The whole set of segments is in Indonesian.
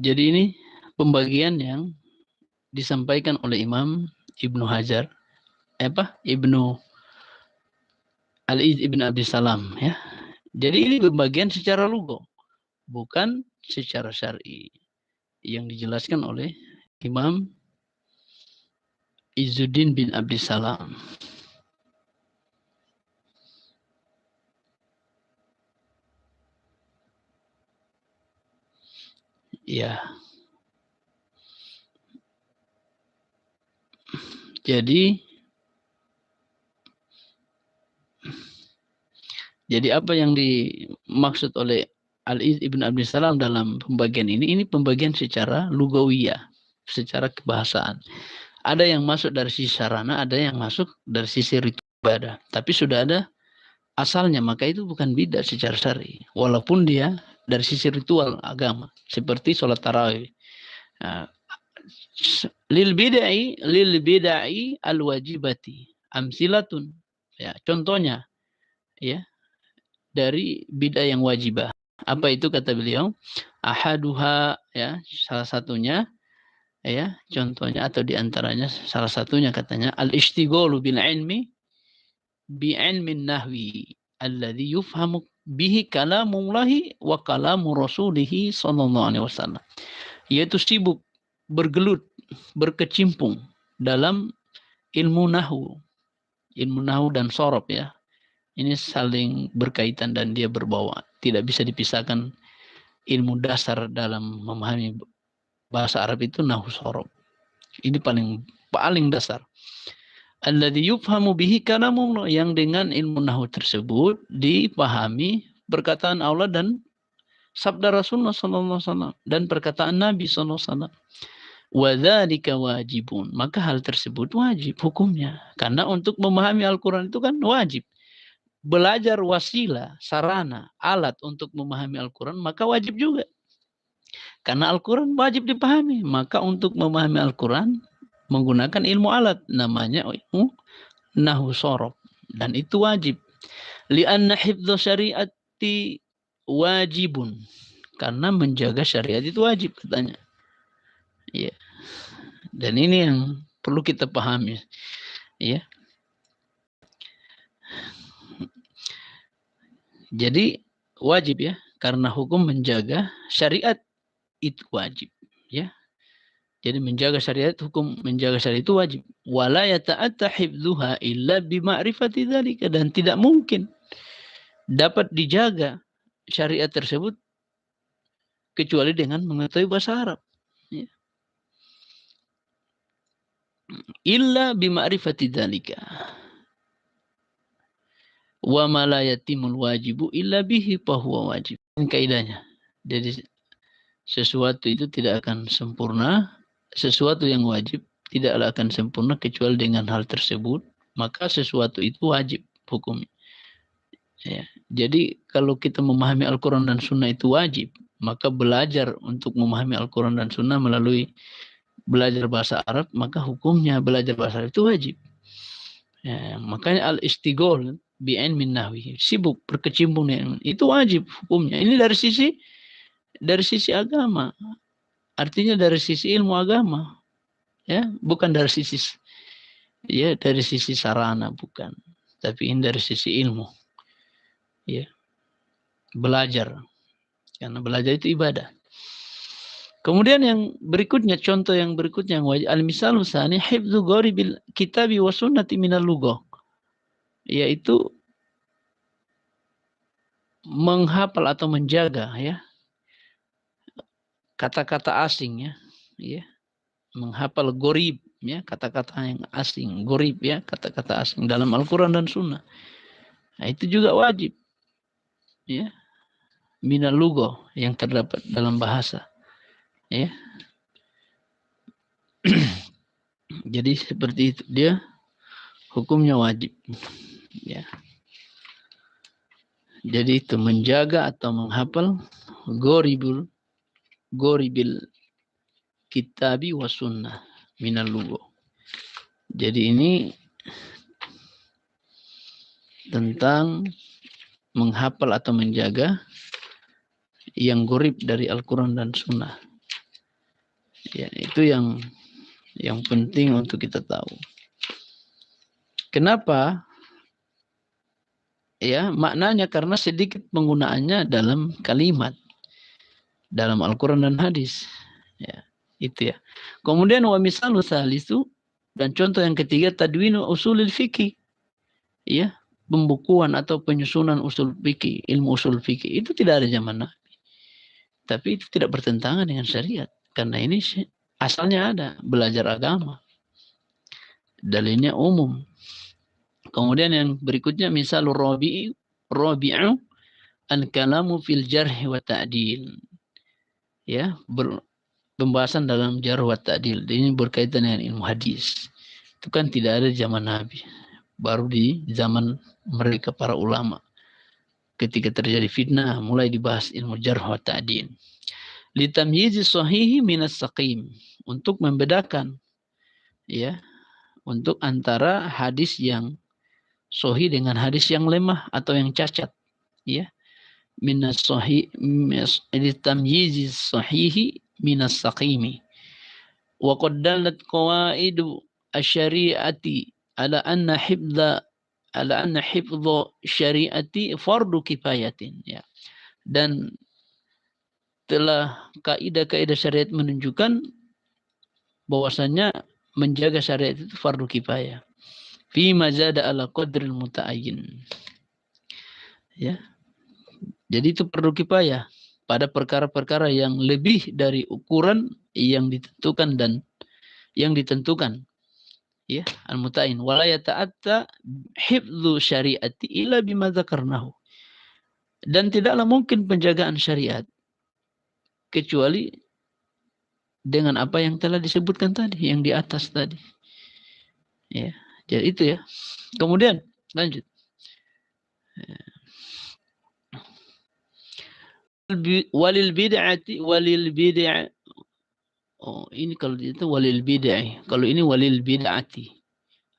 Jadi ini pembagian yang disampaikan oleh Imam Ibnu Hajar, Ibnu Al-Iz Ibn Abi Salam ya. Jadi ini pembagian secara lugo, bukan secara syar'i yang dijelaskan oleh Imam Izzuddin bin Abi Salam. Ya. Jadi apa yang dimaksud oleh Al-Iz Ibn Abi Salam dalam pembagian ini pembagian secara lugawiyah, secara kebahasaan. Ada yang masuk dari sisi sarana, ada yang masuk dari sisi ritual ibadah. Tapi sudah ada asalnya, maka itu bukan bidah secara syar'i. Walaupun dia dari sisi ritual agama, seperti sholat tarawih. Nah, lil bidai al wajibati amsilatun. Ya, contohnya ya dari bidah yang wajibah. Apa itu kata beliau? Ahaduha ya, salah satunya ya, contohnya atau diantaranya salah satunya katanya al-ishtighalu bil ilmi bi ilmin nahwi alladhi yufhamu bihi kalamullahi wa kalamu rasulihi sallallahu alaihi wasallam. Yaitu sibuk, bergelut, berkecimpung dalam ilmu nahwu dan sorob ya. Ini saling berkaitan dan dia berbawa. Tidak bisa dipisahkan ilmu dasar dalam memahami bahasa Arab itu nahwu sorob. Ini paling dasar. Alladzi yufhamu bihi kalamullah, yang dengan ilmu nahwu tersebut dipahami perkataan Allah dan sabda Rasulullah sallallahu alaihi wasallam dan perkataan Nabi sallallahu alaihi wasallam. Wa dzalika wajibun. Maka hal tersebut wajib hukumnya. Karena untuk memahami Al-Qur'an itu kan wajib. Belajar wasilah, sarana, alat untuk memahami Al-Quran, maka wajib juga. Karena Al-Quran wajib dipahami. Maka untuk memahami Al-Quran, menggunakan ilmu alat. Namanya ilmu nahwu sorob. Dan itu wajib. Lianna hifdhu syariati wajibun. Karena menjaga syariat itu wajib katanya. Ya. Dan ini yang perlu kita pahami. Ya. Jadi wajib ya, karena hukum menjaga syariat itu wajib ya. Jadi menjaga syariat, hukum menjaga syariat itu wajib. Wala yata'atta hifdzuha illa bima'rifati dzalika, dan tidak mungkin dapat dijaga syariat tersebut kecuali dengan mengetahui bahasa Arab. Ya. Illa bima'rifati dzalika. Wa ma la yatimul wajibu illa bihi fahuwa wajib. Ini kaidahnya. Jadi sesuatu itu tidak akan sempurna, sesuatu yang wajib tidaklah akan sempurna kecuali dengan hal tersebut, maka sesuatu itu wajib hukumnya. Ya. Jadi kalau kita memahami Al-Quran dan Sunnah itu wajib, maka belajar untuk memahami Al-Quran dan Sunnah melalui belajar bahasa Arab, maka hukumnya belajar bahasa Arab itu wajib. Ya, makanya al-istighol bi'in min nahwi, sibuk berkecimpung itu wajib hukumnya. Ini dari sisi agama, artinya dari sisi ilmu agama, ya, bukan dari sisi sarana, bukan, tapi ini dari sisi ilmu, ya, belajar, karena belajar itu ibadah. Kemudian yang berikutnya, contoh yang berikutnya yang wajib, al-misalu tsani hifdzu gharibil kitabi wa sunnati minal lughah, yaitu menghafal atau menjaga ya kata-kata asing ya, menghafal gharib ya, kata-kata yang asing, gharib ya, kata-kata asing dalam Al-Qur'an dan Sunnah. Nah, itu juga wajib ya, minal lughah, yang terdapat dalam bahasa ya. Jadi seperti itu, dia hukumnya wajib ya. Jadi itu menjaga atau menghafal ghoribil kitabi wa sunnah minal lughah. Jadi ini tentang menghafal atau menjaga yang gharib dari Al-Quran dan Sunnah. Ya, itu yang penting untuk kita tahu. Kenapa? Ya, maknanya karena sedikit penggunaannya dalam kalimat, dalam Al-Quran dan hadis. Ya, itu ya. Kemudian wa misalu salisu, dan contoh yang ketiga tadwinu usulil fikih. Ya, pembukuan atau penyusunan usul fikih, ilmu usul fikih itu tidak ada zaman Nabi. Tapi itu tidak bertentangan dengan syariat. Karena ini asalnya ada, belajar agama. Dalilnya umum. Kemudian yang berikutnya misal rabi'u al-kalamu fil jarh wa ta'dil. Ya, pembahasan dalam jarh wa ta'dil. Ini berkaitan dengan ilmu hadis. Itu kan tidak ada zaman Nabi. Baru di zaman mereka para ulama. Ketika terjadi fitnah, mulai dibahas ilmu jarh wa ta'dil. Litamyizi sahihi minas saqim. Untuk membedakan, ya, untuk antara hadis yang sahih dengan hadis yang lemah atau yang cacat, ya. Minas sahih, litamyizi sahihi minas saqimi. Wa qad dallat qawaidu asy-syari'ati ala anna hifdha syari'ati fardu kifayatin, ya. Dan telah kaidah-kaidah syariat menunjukkan bahwasanya menjaga syariat itu fardu kifayah. Fi mazada ala qadril muta'ayyin. Ya. Jadi itu fardu kifayah pada perkara-perkara yang lebih dari ukuran yang ditentukan dan yang ditentukan. Ya, al-muta'ayyin wala yata'atta hifdzu syariati illa bima dzakarnahu. Dan tidaklah mungkin penjagaan syariat kecuali dengan apa yang telah disebutkan tadi, yang di atas tadi. Ya, jadi itu ya. Kemudian lanjut. Walil bid'ah. Oh, ini kalau itu walil bid'ah. Kalau ini walil bid'ati.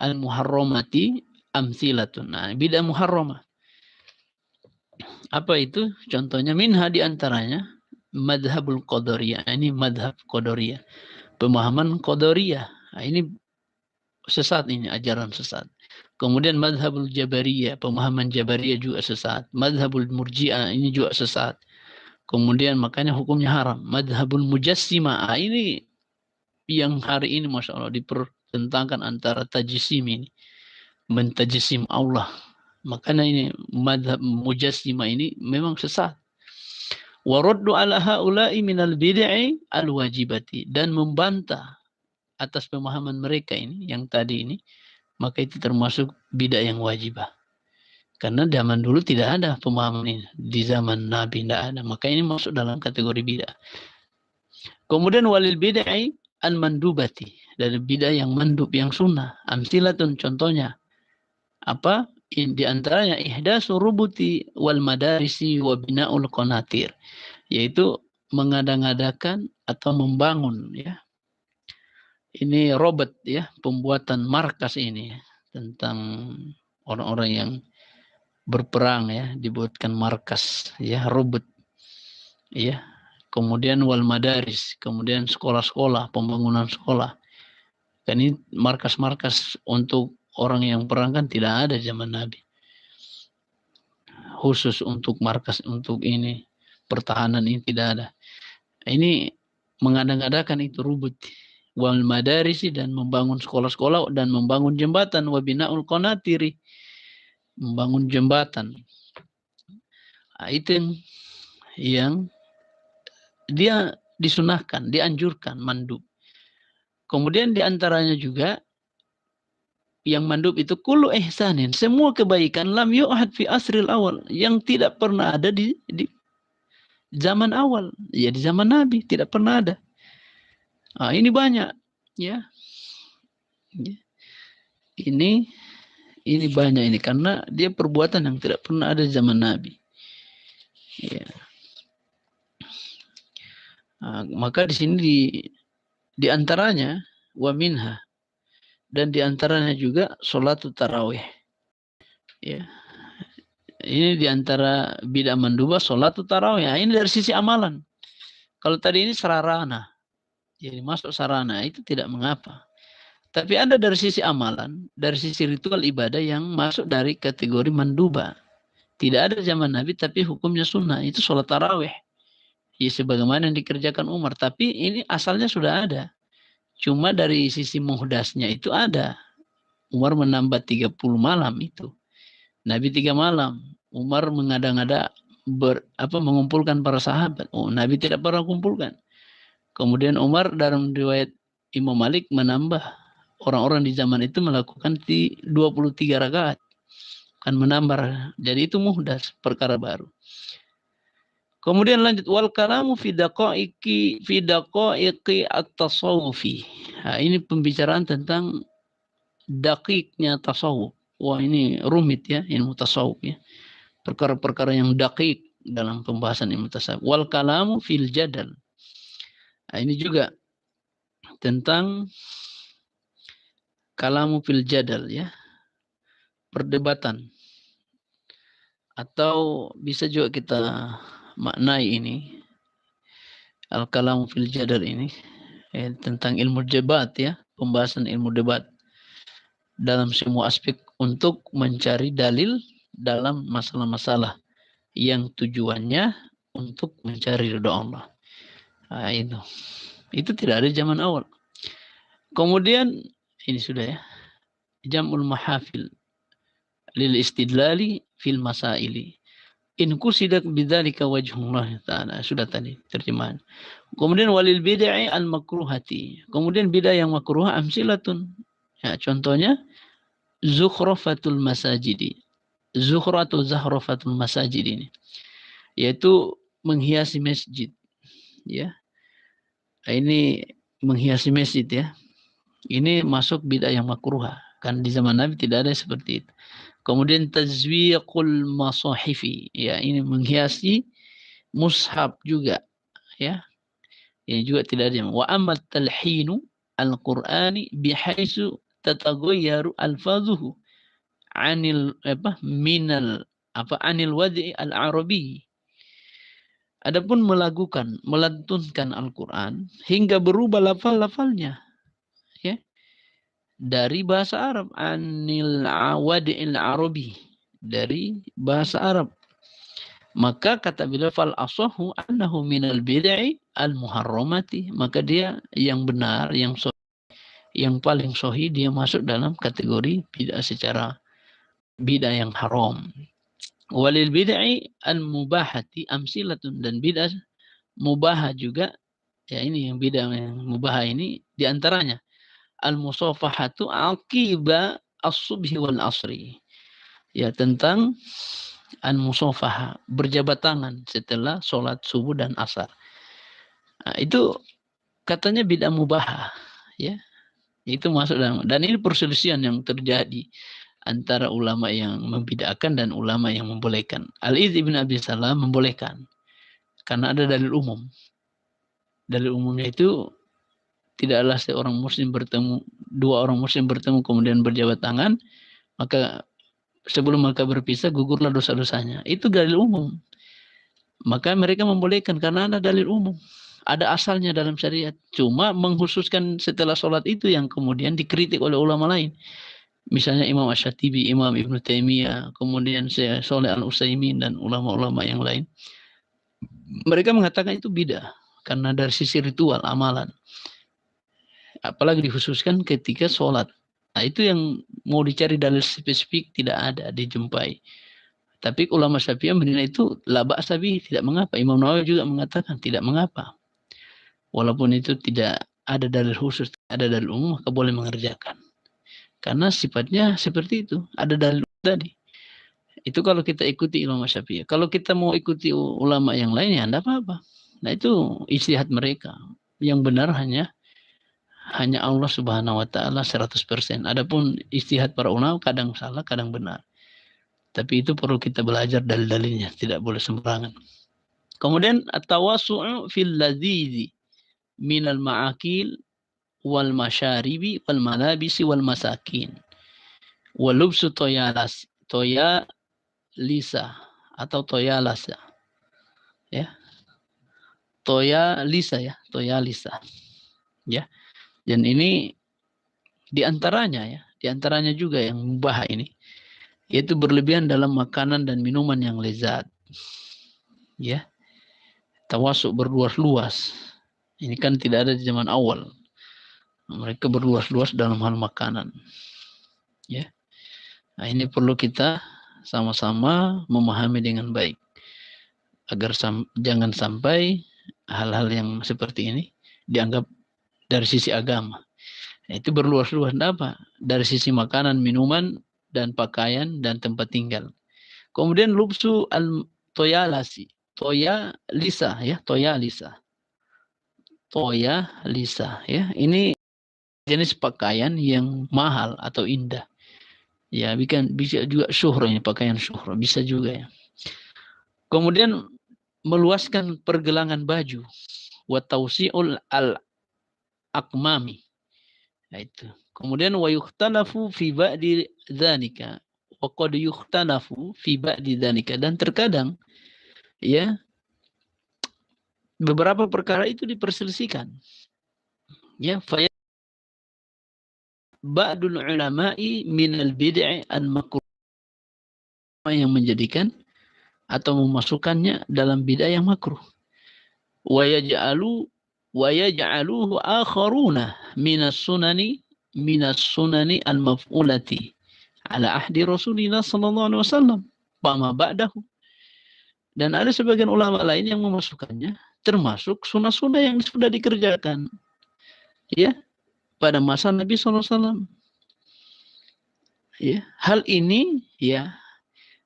Al muharramati amsilatun. Nah, bid'ah muharramah. Apa itu? Contohnya minha di antaranya madhabul qadariyah. Ini madhab qadariyah. Pemahaman qadariyah. Nah, ini sesat, ini ajaran sesat. Kemudian madhabul jabariyah, pemahaman jabariyah juga sesat. Madhabul murji'ah, ini juga sesat. Kemudian makanya hukumnya haram. Madhabul mujassimah, ini yang hari ini Masya Allah dipertentangkan antara tajsim ini. Mentajsim Allah. Makanya ini madhab mujassimah ini memang sesat. Waraddu ala haula'i minal bid'i al-wajibati. Dan membantah atas pemahaman mereka ini, yang tadi ini, maka itu termasuk bid'ah yang wajibah. Karena zaman dulu tidak ada pemahaman ini. Di zaman Nabi tidak ada. Maka ini masuk dalam kategori bid'ah. Kemudian walil bid'ah al-mandubati. Dari bid'ah yang mandub, yang sunnah. Amsilatun, contohnya. Apa? Di antaranya ihdasu rubuti wal madarisi wa bina'ul qanatir. Yaitu mengada-ngadakan atau membangun, ya. Ini robot, ya, pembuatan markas ini ya, tentang orang-orang yang berperang, ya, dibuatkan markas, ya, robot, ya. Kemudian wal madaris, kemudian sekolah-sekolah, pembangunan sekolah. Kan ini markas-markas untuk orang yang perang kan tidak ada zaman Nabi. Khusus untuk markas untuk ini pertahanan ini tidak ada. Ini mengada-ngadakan itu rubut wal madarisi, dan membangun sekolah-sekolah dan membangun jembatan wa binaul qanatiri, membangun jembatan. Nah, itu yang dia disunahkan, dianjurkan, mandub. Kemudian diantaranya juga yang mandub itu kullu ihsanin, semua kebaikan lam yu'had fi asril awal, yang tidak pernah ada di zaman awal, ya di zaman Nabi tidak pernah ada. Nah, ini banyak, ya. Ini banyak ini karena dia perbuatan yang tidak pernah ada di zaman Nabi. Ya. Nah, maka di sini di antaranya wa minha, dan di antaranya juga sholatul tarawih. Ya. Ini di antara bid'ah mandubah sholatul tarawih. Nah, ini dari sisi amalan. Kalau tadi ini sararana. Jadi masuk sarana itu tidak mengapa. Tapi ada dari sisi amalan, dari sisi ritual ibadah yang masuk dari kategori manduba. Tidak ada zaman Nabi tapi hukumnya sunnah. Itu sholat tarawih. Ya sebagaimana yang dikerjakan Umar. Tapi ini asalnya sudah ada. Cuma dari sisi muhdasnya itu ada. Umar menambah 30 malam itu. Nabi 3 malam. Umar mengada-ngada mengumpulkan para sahabat. Oh, Nabi tidak pernah kumpulkan. Kemudian Umar dalam riwayat Imam Malik menambah. Orang-orang di zaman itu melakukan 23 rakaat. Kan menambah. Jadi itu muhdas, perkara baru. Kemudian lanjut wal kalamu fi daqaiqi at-tasawufi. Nah, ini pembicaraan tentang dakiknya tasawuf. Wah, ini rumit ya ilmu tasawuf ya. Perkara-perkara yang dakik dalam pembahasan ilmu tasawuf. Wal kalamu fil jadal. Nah, ini juga tentang kalamu fil jadal ya. Perdebatan. Atau bisa juga kita maknai ini al-kalamu fil jadal ini tentang ilmu debat ya, pembahasan ilmu debat dalam semua aspek untuk mencari dalil dalam masalah-masalah yang tujuannya untuk mencari ridha Allah. Nah, itu tidak ada zaman awal. Kemudian ini sudah ya, jam'ul mahafil lil istidlali fil masaili. In kusidak bidzalika wajhullah ta'ala. Sudah tadi terjemahan. Kemudian walil bid'ah al makruhati. Kemudian bid'ah yang makruhah amsilatun. Ya, contohnya zukhrafatul masajidi. Zukhra atau zahrafatul masajid ini. Yaitu menghiasi masjid. Ya. Ini menghiasi masjid ya. Ini masuk bid'ah yang makruhah. Kan di zaman Nabi tidak ada seperti itu. Kemudian tazwiqul masahifi, ya ini menghiasi mushaf juga, ya. Ini juga tidak ada. Wa amma talhinu al-Qur'ani bihaitsu tatagayyaru alfazuhu anil anil wad'i al-arabi. Adapun melantunkan Al-Qur'an hingga berubah lafal-lafalnya, ya. Dari bahasa Arab anil wad'il arabi, dari bahasa Arab. Maka kata beliau fal asahu annahu minal bid'i al muharramati, maka dia yang benar, yang paling sahih dia masuk dalam kategori bid'ah secara bid'ah yang haram. Walil bid'i al mubahati amsilatun, dan bid'ah mubahah juga ya, ini yang bid'ah yang mubahah ini diantaranya al-musafahatu aqiba as-subhi wal asri. Ya, tentang al-musafaha, berjabat tangan setelah sholat subuh dan asar. Nah, itu katanya bid'ah mubahah, ya. Itu masuk dalam, dan ini perselisihan yang terjadi antara ulama yang membid'ahkan dan ulama yang membolehkan. Al-Iz ibn Abi Salam membolehkan karena ada dalil umum. Dalil umumnya itu tidaklah dua orang muslim bertemu kemudian berjabat tangan, maka sebelum mereka berpisah gugurlah dosa-dosanya. Itu dalil umum. Maka mereka membolehkan karena ada dalil umum. Ada asalnya dalam syariat. Cuma mengkhususkan setelah sholat itu yang kemudian dikritik oleh ulama lain. Misalnya Imam Asy-Syatibi, Imam Ibnu Taimiyah, kemudian Syekh Shalih Al-Utsaimin dan ulama-ulama yang lain. Mereka mengatakan itu bidah karena dari sisi ritual amalan. Apalagi dikhususkan ketika sholat. Nah, itu yang mau dicari dalil spesifik tidak ada dijumpai. Tapi ulama Syafi'iyah menilai itu la ba'sa bihi, tidak mengapa. Imam Nawawi juga mengatakan tidak mengapa. Walaupun itu tidak ada dalil khusus, ada dalil umum, maka boleh mengerjakan. Karena sifatnya seperti itu, ada dalil tadi. Itu kalau kita ikuti ulama Syafi'iyah. Kalau kita mau ikuti ulama yang lain ya enggak apa-apa. Nah, itu ijtihad mereka. Yang benar hanya Allah Subhanahu wa taala 100%. Adapun ijtihad para ulama kadang salah, kadang benar. Tapi itu perlu kita belajar dalil-dalilnya, tidak boleh sembarangan. Kemudian at-tawassu'u fil ladhizi minal ma'akil wal masyaribi wal malabisi wal masakin. Wa lubsu lisa atau toyalasa. Ya. Toya lisa. ya. Dan ini diantaranya juga yang mubah ini, yaitu berlebihan dalam makanan dan minuman yang lezat, ya. Tawasuk berluas-luas. Ini kan tidak ada di zaman awal. Mereka berluas-luas dalam hal makanan, ya. Nah, ini perlu kita sama-sama memahami dengan baik agar jangan sampai hal-hal yang seperti ini dianggap dari sisi agama. Nah, itu berluas-luas apa? Dari sisi makanan, minuman, dan pakaian dan tempat tinggal. Kemudian lubsu al toyalasi, toya lisa, ya, toya lisa, ya. Ini jenis pakaian yang mahal atau indah. Ya, bisa juga syuhra, ini pakaian syuhra, bisa juga ya. Kemudian meluaskan pergelangan baju, wa tausi'ul al-akmami. Nah, itu. Kemudian wa yukhtalafu fi ba'di dzalika. Wa qad yukhtalafu fi ba'di dzalika, dan terkadang ya beberapa perkara itu diperselisihkan. Ya, fa ba'dul ulama'i minal bid'i al-makruh, yang menjadikan atau memasukkannya dalam bid'ah yang makruh. Wa yaj'aluhu akharuna minas sunani al-maf'ulati ala ahdi Rasulillah sallallahu alaihi wasallam fama ba'dahu. Dan ada sebagian ulama lain yang memasukkannya termasuk sunnah-sunnah yang sudah dikerjakan, ya, pada masa Nabi sallallahu alaihi wasallam. Ya, hal ini ya,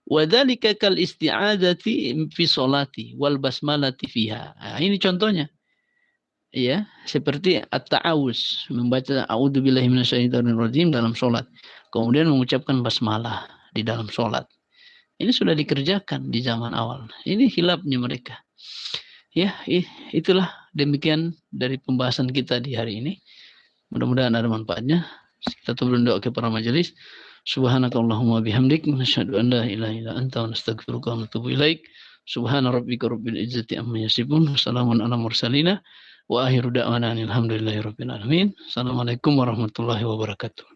wadzalika kal isti'adzati fi sholati wal basmalati fiha. Nah, ini contohnya. Ya, seperti at-ta'awuz, membaca a'udzubillahi minasyaitonir rajim dalam salat. Kemudian mengucapkan basmalah di dalam salat. Ini sudah dikerjakan di zaman awal. Ini khilafnya mereka. Ya, itulah demikian dari pembahasan kita di hari ini. Mudah-mudahan ada manfaatnya. Kita turun doa ke para majelis. Subhanakallahumma bihamdik, nasyhadu an la ilaha illa anta, nastaghfiruka wa natubu ilaik. Subhana rabbika rabbil izzati amma yasifun. Wassalamun ala mursalina. Wa akhiru da'wana alhamdulillahi rabbil alamin. Assalamualaikum warahmatullahi wabarakatuh.